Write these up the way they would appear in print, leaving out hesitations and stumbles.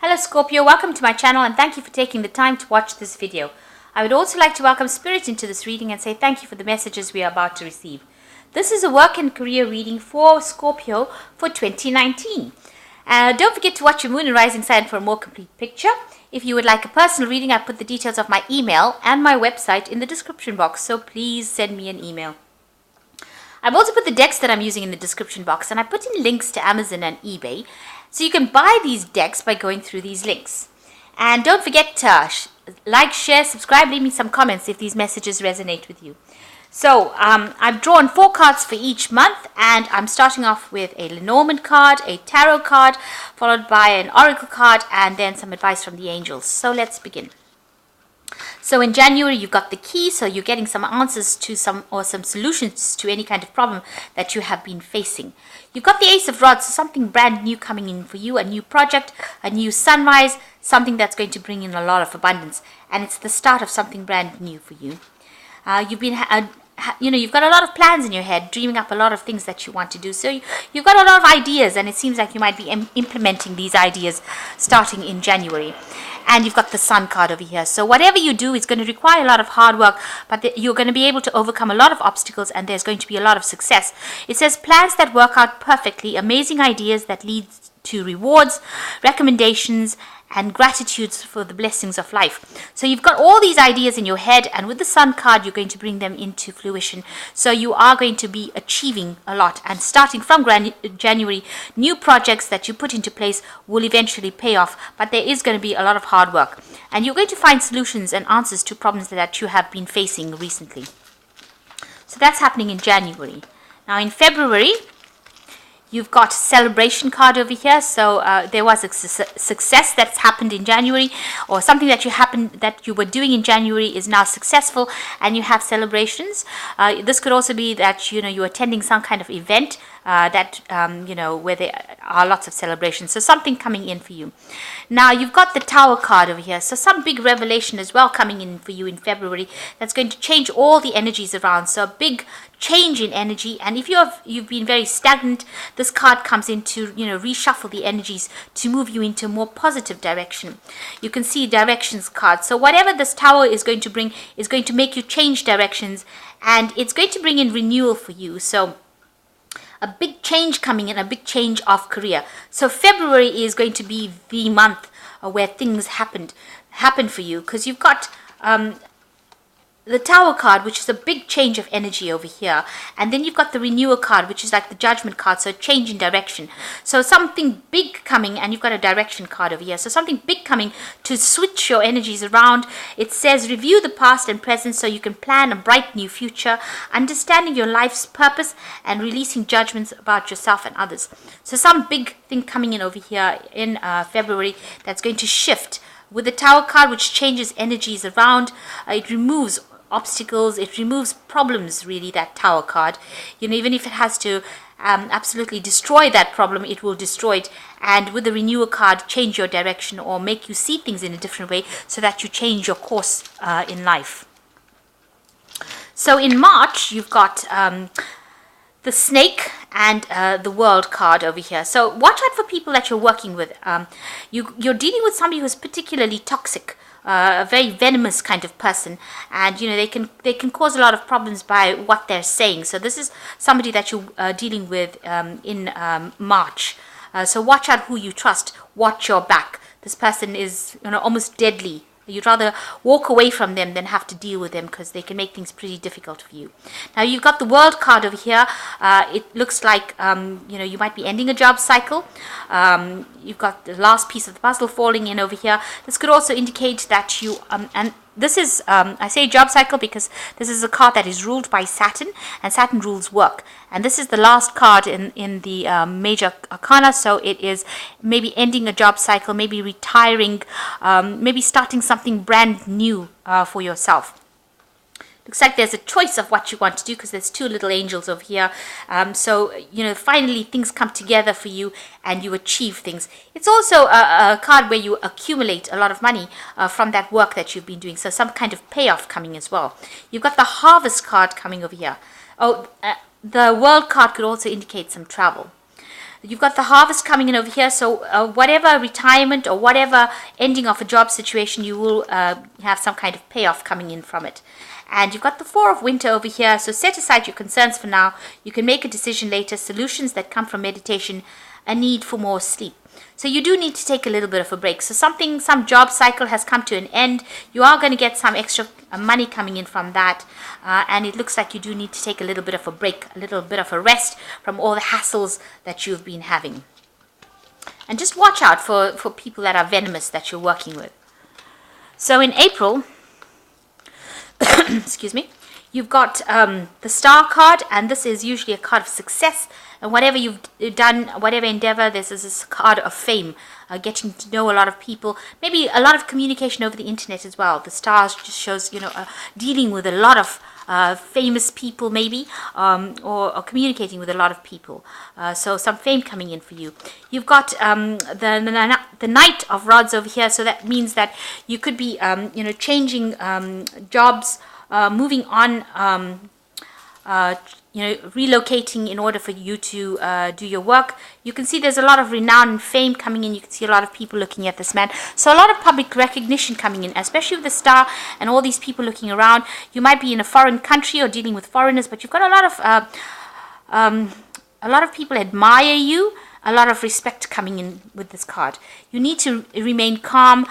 Hello Scorpio, welcome to my channel and thank you for taking the time to watch this video. I would also like to welcome Spirit into this reading and say thank you for the messages we are about to receive. This is a work and career reading for Scorpio for 2019. Don't forget to watch your moon and rising sign for a more complete picture. If you would like a personal reading, I put the details of my email and my website in the description box, so please send me an email. I've also put the decks that I'm using in the description box, and I put in links to Amazon and eBay, so you can buy these decks by going through these links. And don't forget to like, share, subscribe, leave me some comments if these messages resonate with you. So I've drawn 4 cards for each month, and I'm starting off with a Lenormand card, a tarot card, followed by an oracle card, and then some advice from the angels. So let's begin. So in January, you've got the key, so you're getting some answers to some solutions to any kind of problem that you have been facing. You've got the Ace of Rods, so something brand new coming in for you, a new project, a new sunrise, something that's going to bring in a lot of abundance, and it's the start of something brand new for you. You've got a lot of plans in your head, dreaming up a lot of things that you want to do. So you've got a lot of ideas, and it seems like you might be implementing these ideas starting in January. And you've got the Sun card over here. So whatever you do is going to require a lot of hard work, but you're going to be able to overcome a lot of obstacles, and there's going to be a lot of success. It says plans that work out perfectly, amazing ideas that lead to rewards, recommendations, and gratitudes for the blessings of life. So you've got all these ideas in your head, and with the Sun card, you're going to bring them into fruition. So you are going to be achieving a lot, and starting from January, new projects that you put into place will eventually pay off, but there is going to be a lot of hard work, and you're going to find solutions and answers to problems that you have been facing recently. So that's happening in January. Now in February, you've got celebration card over here. So there was a success that's happened in January, or something that you were doing in January is now successful, and you have celebrations. This could also be that you're attending some kind of event where there are lots of celebrations. So something coming in for you. Now you've got the Tower card over here. So some big revelation as well coming in for you in February that's going to change all the energies around. So a big change in energy, and if you've been very stagnant, this card comes in to reshuffle the energies to move you into a more positive direction. You can see directions card. So whatever this Tower is going to bring is going to make you change directions, and it's going to bring in renewal for you. So a big change coming in, a big change of career. So February is going to be the month where things happen for you, because you've got the Tower card, which is a big change of energy over here, and then you've got the Renewal card, which is like the Judgment card, so a change in direction. So something big coming, and you've got a Direction card over here, so something big coming to switch your energies around. It says review the past and present so you can plan a bright new future, understanding your life's purpose, and releasing judgments about yourself and others. So some big thing coming in over here in February that's going to shift with the Tower card, which changes energies around. It removes obstacles, it removes problems, really, that Tower card. Even if it has to absolutely destroy that problem, it will destroy it. And with the Renewal card, change your direction or make you see things in a different way so that you change your course in life. So in March, you've got the Snake and the World card over here. So watch out for people that you're working with. You're dealing with somebody who's particularly toxic, a very venomous kind of person, and they can cause a lot of problems by what they're saying. So this is somebody that you're dealing with in March. So watch out who you trust. Watch your back. This person is almost deadly. You'd rather walk away from them than have to deal with them, because they can make things pretty difficult for you. Now you've got the World card over here. It looks like you might be ending a job cycle. You've got the last piece of the puzzle falling in over here. This could also indicate that you and this is I say job cycle because this is a card that is ruled by Saturn, and Saturn rules work. And this is the last card in the major arcana, so it is maybe ending a job cycle, maybe retiring, maybe starting something brand new for yourself. Looks like there's a choice of what you want to do, because there's 2 little angels over here. So finally things come together for you and you achieve things. It's also a card where you accumulate a lot of money from that work that you've been doing. So some kind of payoff coming as well. You've got the Harvest card coming over here. The World card could also indicate some travel. You've got the harvest coming in over here. So whatever retirement or whatever ending of a job situation, you will have some kind of payoff coming in from it. And you've got the Four of Winter over here. So set aside your concerns for now. You can make a decision later. Solutions that come from meditation, a need for more sleep. So you do need to take a little bit of a break. So some job cycle has come to an end. You are going to get some extra money coming in from that. And it looks like you do need to take a little bit of a break, a little bit of a rest from all the hassles that you've been having. And just watch out for people that are venomous that you're working with. So in April, excuse me, you've got the Star card, and this is usually a card of success. And whatever you've done, whatever endeavor, this is this card of fame, getting to know a lot of people, maybe a lot of communication over the internet as well. The stars just shows, dealing with a lot of famous people maybe, or communicating with a lot of people. So some fame coming in for you. You've got the Knight of Rods over here. So that means that you could be, changing jobs, moving on, relocating in order for you to do your work. You can see there's a lot of renown and fame coming in. You can see a lot of people looking at this man. So a lot of public recognition coming in, especially with the Star and all these people looking around. You might be in a foreign country or dealing with foreigners, but you've got a lot of people admire you. A lot of respect coming in with this card. You need to remain calm,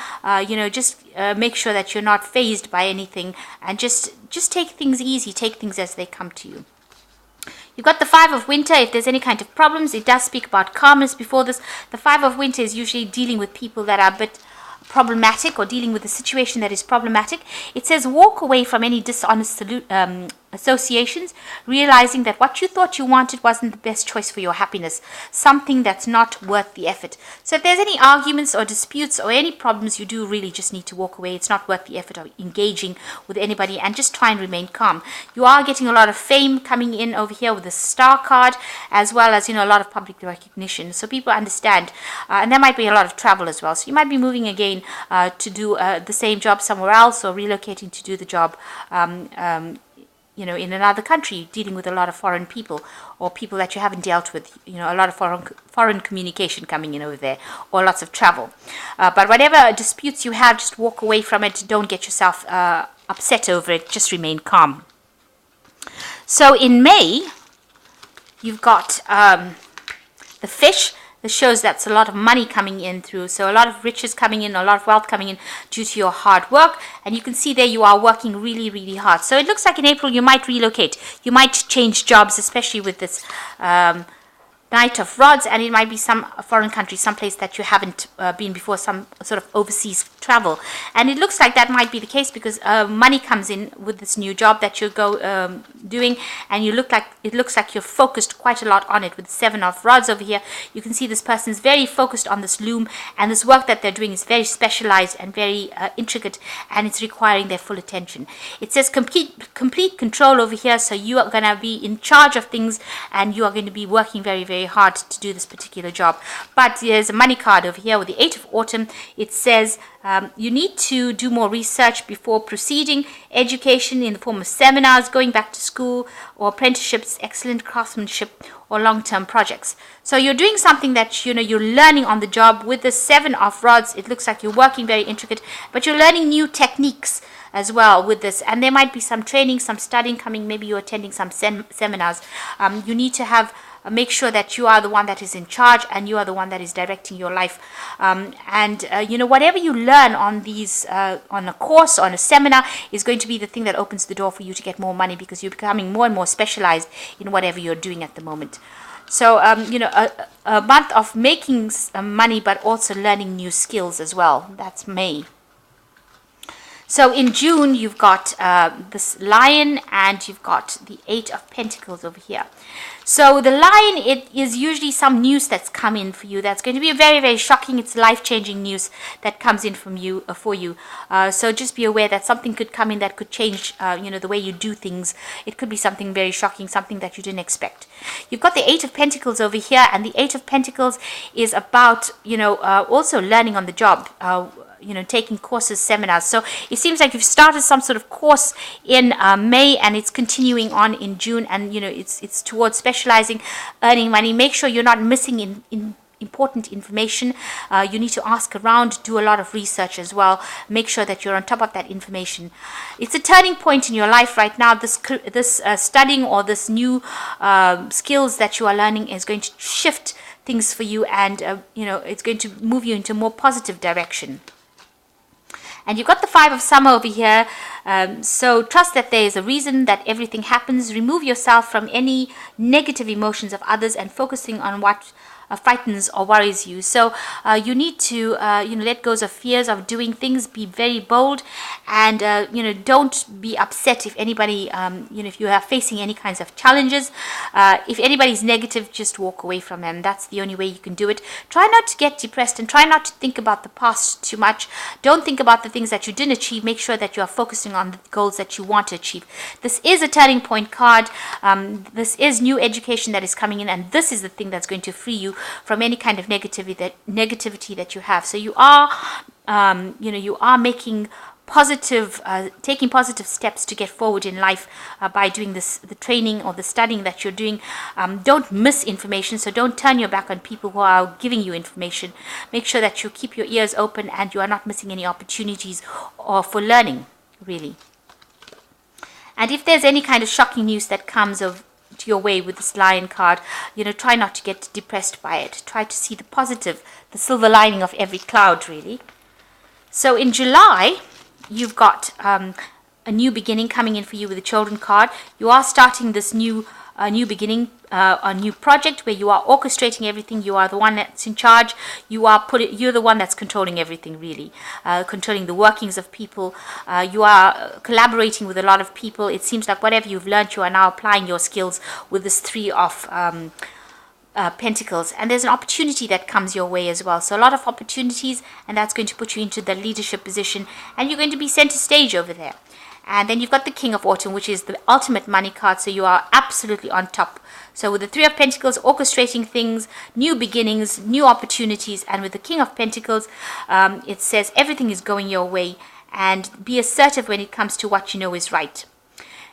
just make sure that you're not fazed by anything, and just take things easy, take things as they come to you. You've got the Five of Winter. If there's any kind of problems, it does speak about calmness before this. The Five of Winter is usually dealing with people that are a bit problematic, or dealing with a situation that is problematic. It says walk away from any dishonest associations, realizing that what you thought you wanted wasn't the best choice for your happiness, something that's not worth the effort. So if there's any arguments or disputes or any problems, you do really just need to walk away. It's not worth the effort of engaging with anybody, and just try and remain calm. You are getting a lot of fame coming in over here with the Star card, as well as a lot of public recognition. So people understand, and there might be a lot of travel as well. So you might be moving again to do the same job somewhere else, or relocating to do the job in another country, dealing with a lot of foreign people, or people that you haven't dealt with, a lot of foreign communication coming in over there, or lots of travel. But whatever disputes you have, just walk away from it. Don't get yourself upset over it. Just remain calm. So in May, you've got the Fish. This shows that's a lot of money coming in through. So a lot of riches coming in, a lot of wealth coming in due to your hard work. And you can see there you are working really, really hard. So it looks like in April you might relocate. You might change jobs, especially with this Knight of Rods, and it might be some foreign country, someplace that you haven't been before, some sort of overseas travel. And it looks like that might be the case because money comes in with this new job that you're doing, and it looks like you're focused quite a lot on it with the Seven of Rods over here. You can see this person is very focused on this loom, and this work that they're doing is very specialized and very intricate, and it's requiring their full attention. It says complete control over here, so you are going to be in charge of things, and you are going to be working very, very hard to do this particular job. But there's a money card over here with the Eight of Autumn. It says you need to do more research before proceeding. Education in the form of seminars, going back to school, or apprenticeships, excellent craftsmanship, or long-term projects. So you're doing something that you're learning on the job. With the Seven of Rods, it looks like you're working very intricate, but you're learning new techniques as well with this, and there might be some training, some studying coming. Maybe you're attending some seminars. You need to make sure that you are the one that is in charge, and you are the one that is directing your life. Whatever you learn on these, on a course, on a seminar, is going to be the thing that opens the door for you to get more money, because you're becoming more and more specialized in whatever you're doing at the moment. So, a month of making money, but also learning new skills as well. That's May. So in June, you've got this Lion, and you've got the Eight of Pentacles over here. So the Lion, it is usually some news that's come in for you that's going to be very, very shocking. It's life-changing news that comes in from you for you. So just be aware that something could come in that could change, the way you do things. It could be something very shocking, something that you didn't expect. You've got the Eight of Pentacles over here, and the Eight of Pentacles is about, also learning on the job. taking courses, seminars. So it seems like you've started some sort of course in May, and it's continuing on in June, and it's towards specializing, earning money. Make sure you're not missing in important information. You need to ask around, do a lot of research as well. Make sure that you're on top of that information. It's a turning point in your life right now. This studying or this new skills that you are learning is going to shift things for you, and it's going to move you into a more positive direction. And you've got the 5 of Summer over here. So trust that there is a reason that everything happens. Remove yourself from any negative emotions of others and focusing on what frightens or worries you. So you need to let go of fears of doing things. Be very bold, and don't be upset if anybody if you are facing any kinds of challenges. If anybody's negative, just walk away from them. That's the only way you can do it. Try not to get depressed, and try not to think about the past too much. Don't think about the things that you didn't achieve. Make sure that you are focusing on the goals that you want to achieve. This is a turning point card. This is new education that is coming in, and this is the thing that's going to free you from any kind of negativity that you have. So you are making taking positive steps to get forward in life by doing the training or the studying that you're doing. Don't miss information, so don't turn your back on people who are giving you information. Make sure that you keep your ears open and you are not missing any opportunities for learning, really. And if there's any kind of shocking news that comes to your way with this Lion card, try not to get depressed by it. Try to see the positive, the silver lining of every cloud, really. So in July, you've got a new beginning coming in for you with the Children card. You are starting this new beginning, a new project where you are orchestrating everything. You are the one that's in charge. You're the one that's controlling everything, really, controlling the workings of people. You are collaborating with a lot of people. It seems like whatever you've learned, you are now applying your skills with this 3 of Pentacles, and there's an opportunity that comes your way as well. So a lot of opportunities, and that's going to put you into the leadership position, and you're going to be center stage over there. And then you've got the King of Autumn, which is the ultimate money card, so you are absolutely on top. So with the 3 of Pentacles, orchestrating things, new beginnings, new opportunities, and with the King of Pentacles, it says everything is going your way, and be assertive when it comes to what you know is right.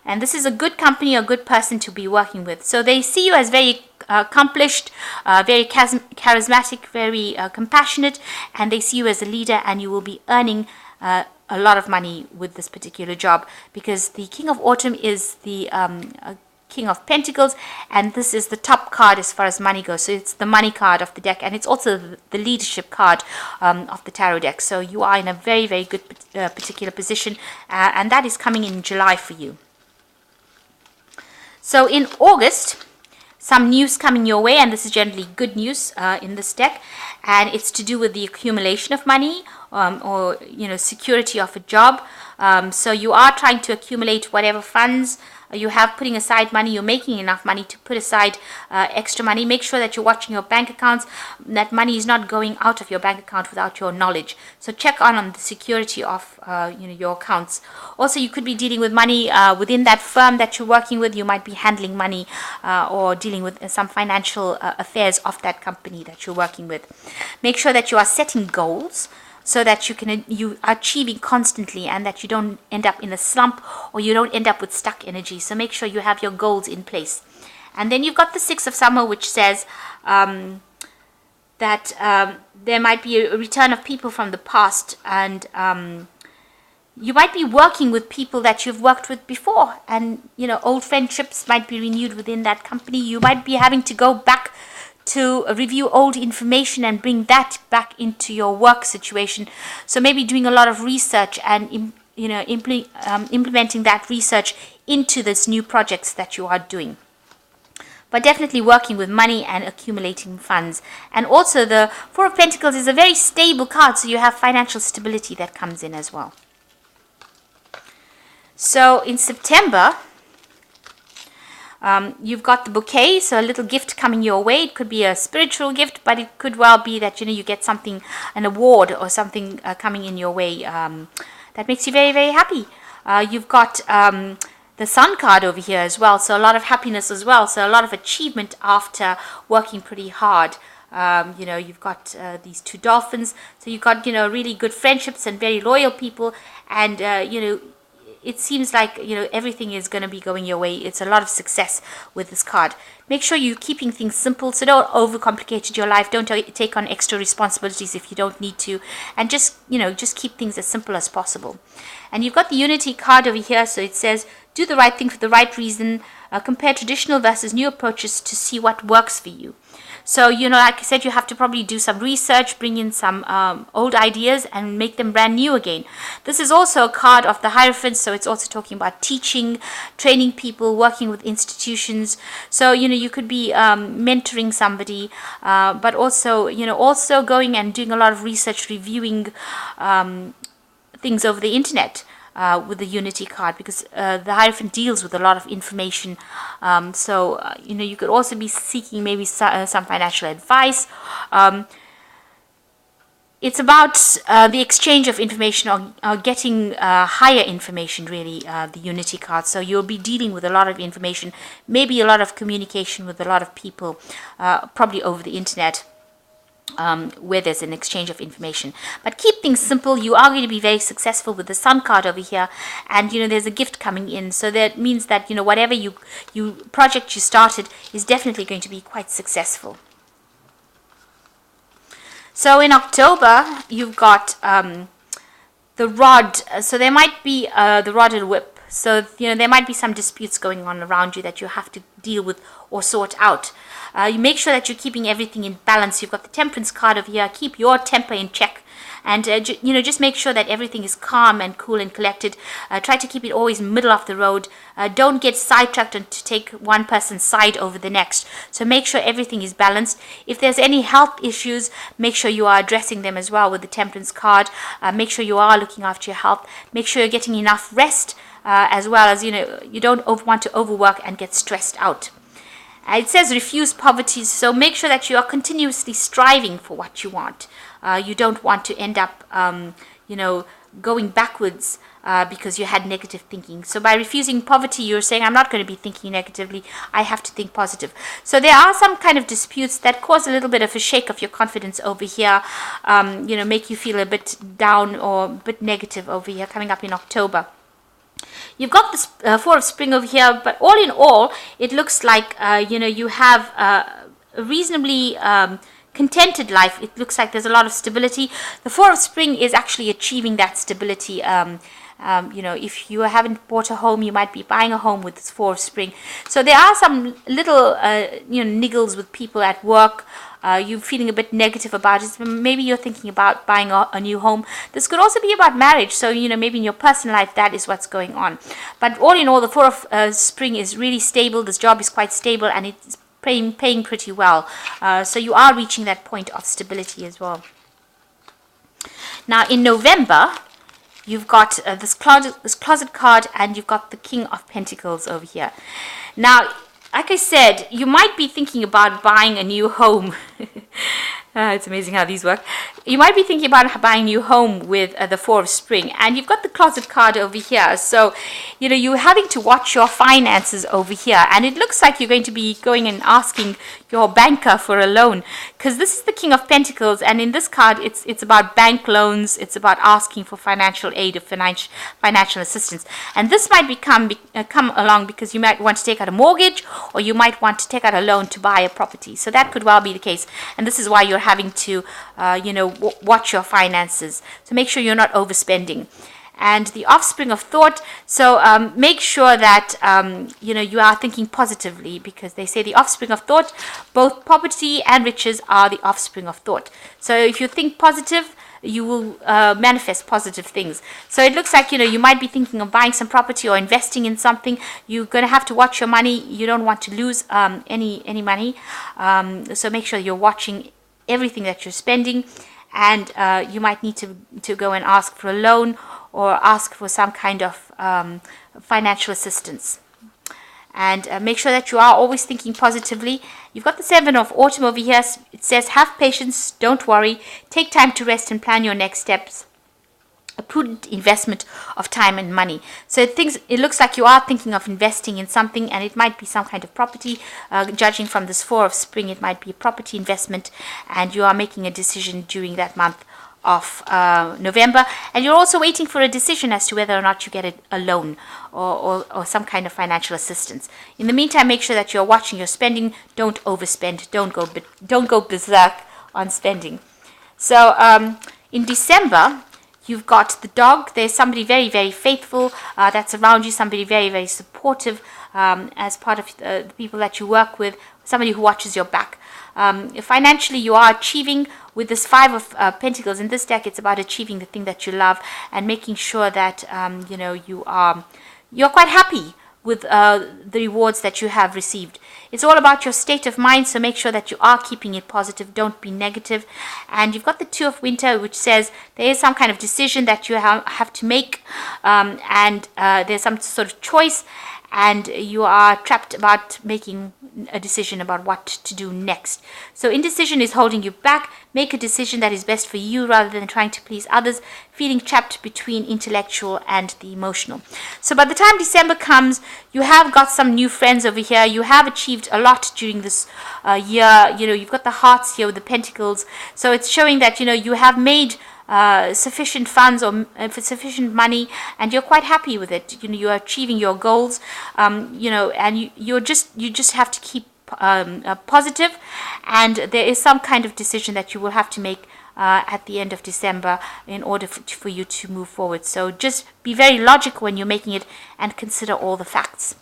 And this is a good company, a good person to be working with. So they see you as very accomplished, very charismatic, very compassionate, and they see you as a leader, and you will be earning a lot of money with this particular job, because the King of Autumn is the King of Pentacles, and this is the top card as far as money goes. So it's the money card of the deck, and it's also the leadership card of the tarot deck. So you are in a very, very good particular position, and that is coming in July for you. So in August, some news coming your way, and this is generally good news in this deck, and it's to do with the accumulation of money, or security of a job. So you are trying to accumulate whatever funds you have, putting aside money. You're making enough money to put aside extra money. Make sure that you're watching your bank accounts, that money is not going out of your bank account without your knowledge. So check on the security of your accounts. Also, you could be dealing with money within that firm that you're working with. You might be handling money or dealing with some financial affairs of that company that you're working with. Make sure that you are setting goals, so that you are achieving constantly, and that you don't end up in a slump, or you don't end up with stuck energy. So make sure you have your goals in place. And then you've got the 6 of Summer, which says that there might be a return of people from the past, and you might be working with people that you've worked with before, and old friendships might be renewed within that company. You might be having to go back to review old information and bring that back into your work situation. So maybe doing a lot of research and implementing that research into this new projects that you are doing. But definitely working with money and accumulating funds. And also the 4 of Pentacles is a very stable card, so you have financial stability that comes in as well. So in September, you've got the Bouquet, so a little gift coming your way. It could be a spiritual gift, but it could well be that you get something, an award or something coming in your way that makes you very, very happy. You've got the Sun card over here as well, so a lot of happiness as well. So a lot of achievement after working pretty hard You've got these two dolphins. So you've got, really good friendships and very loyal people. And, it seems like, everything is going to be going your way. It's a lot of success with this card. Make sure you're keeping things simple. So don't overcomplicate your life. Don't take on extra responsibilities if you don't need to. And just keep things as simple as possible. And you've got the Unity card over here. So it says, do the right thing for the right reason. Compare traditional versus new approaches to see what works for you. So, like I said, you have to probably do some research, bring in some old ideas and make them brand new again. This is also a card of the Hierophant, so it's also talking about teaching, training people, working with institutions. So, you could be mentoring somebody, but also, also going and doing a lot of research, reviewing things over the internet. With the Unity card, because the Hierophant deals with a lot of information. You could also be seeking maybe some financial advice. It's about the exchange of information or getting higher information, really, the Unity card. So you'll be dealing with a lot of information, maybe a lot of communication with a lot of people, probably over the internet. Where there's an exchange of information. But keep things simple. You are going to be very successful with the Sun card over here, and there's a gift coming in, so that means that whatever project you started is definitely going to be quite successful. So in October you've got the Rod. So there might be the Rod and Whip. So there might be some disputes going on around you that you have to deal with or sort out. You make sure that you're keeping everything in balance. You've got the Temperance card over here. Keep your temper in check. And, just make sure that everything is calm and cool and collected. Try to keep it always middle of the road. Don't get sidetracked and to take one person's side over the next. So make sure everything is balanced. If there's any health issues, make sure you are addressing them as well with the Temperance card. Make sure you are looking after your health. Make sure you're getting enough rest, as well as, you don't want to overwork and get stressed out. It says refuse poverty, so make sure that you are continuously striving for what you want. You don't want to end up, going backwards because you had negative thinking. So by refusing poverty, you're saying, I'm not going to be thinking negatively. I have to think positive. So there are some kind of disputes that cause a little bit of a shake of your confidence over here, make you feel a bit down or a bit negative over here coming up in October. You've got this Four of Spring over here, but all in all, it looks like, you have a reasonably contented life. It looks like there's a lot of stability. The Four of Spring is actually achieving that stability. If you haven't bought a home, you might be buying a home with this Four of Spring. So there are some little, niggles with people at work. You're feeling a bit negative about it. Maybe you're thinking about buying a new home. This could also be about marriage. So, maybe in your personal life, that is what's going on. But all in all, the Four of Spring is really stable. This job is quite stable and it's paying pretty well. So you are reaching that point of stability as well. Now, in November, you've got this closet card, and you've got the King of Pentacles over here. Now, like I said, you might be thinking about buying a new home. It's amazing how these work. You might be thinking about buying a new home with the Four of Spring, and you've got the closet card over here. So, you're having to watch your finances over here, and it looks like you're going to be going and asking your banker for a loan, because this is the King of Pentacles, and in this card, it's about bank loans. It's about asking for financial aid or financial assistance, and this might come along because you might want to take out a mortgage, or you might want to take out a loan to buy a property. So that could well be the case, and this is why you're having to, watch your finances. So make sure you're not overspending. And the offspring of thought. So make sure that, you are thinking positively, because they say the offspring of thought, both poverty and riches are the offspring of thought. So if you think positive, you will manifest positive things. So it looks like, you might be thinking of buying some property or investing in something. You're going to have to watch your money. You don't want to lose any money. So make sure you're watching everything that you're spending, and you might need to go and ask for a loan or ask for some kind of financial assistance. And make sure that you are always thinking positively. You've got the Seven of Autumn over here. It says, have patience, don't worry, take time to rest and plan your next steps. a prudent investment of time and money. So it looks like you are thinking of investing in something, and it might be some kind of property. Judging from this 4 of spring, it might be a property investment, and you are making a decision during that month of November, and you're also waiting for a decision as to whether or not you get a loan or some kind of financial assistance. In the meantime, make sure that you're watching your spending. Don't overspend. Don't go berserk on spending. So in December, you've got the dog. There's somebody very, very faithful that's around you, somebody very, very supportive as part of the people that you work with, somebody who watches your back. Financially, you are achieving with this 5 of Pentacles. In this deck, it's about achieving the thing that you love and making sure that you're quite happy with the rewards that you have received. It's all about your state of mind, so make sure that you are keeping it positive. Don't be negative. And you've got the 2 of Winter, which says there is some kind of decision that you have to make, and there's some sort of choice, and you are trapped about making a decision about what to do next. So indecision is holding you back. Make a decision that is best for you rather than trying to please others, feeling trapped between intellectual and the emotional. So by the time December comes, you have got some new friends over here. You have achieved a lot during this year. You've got the hearts here with the pentacles. So it's showing that, you have made sufficient funds or sufficient money, and you're quite happy with it. You are achieving your goals, and you just have to keep positive, and there is some kind of decision that you will have to make at the end of December in order for you to move forward. So just be very logical when you're making it and consider all the facts.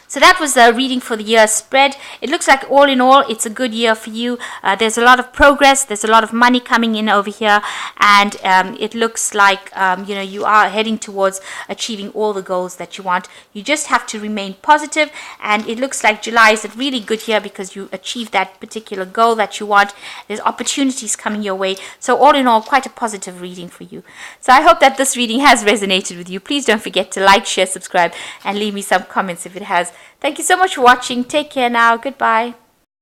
So that was the reading for the year spread. It looks like all in all, it's a good year for you. There's a lot of progress. There's a lot of money coming in over here. And it looks like, you are heading towards achieving all the goals that you want. You just have to remain positive. And it looks like July is a really good year because you achieved that particular goal that you want. There's opportunities coming your way. So all in all, quite a positive reading for you. So I hope that this reading has resonated with you. Please don't forget to like, share, subscribe, and leave me some comments if it has. Thank you so much for watching. Take care now. Goodbye.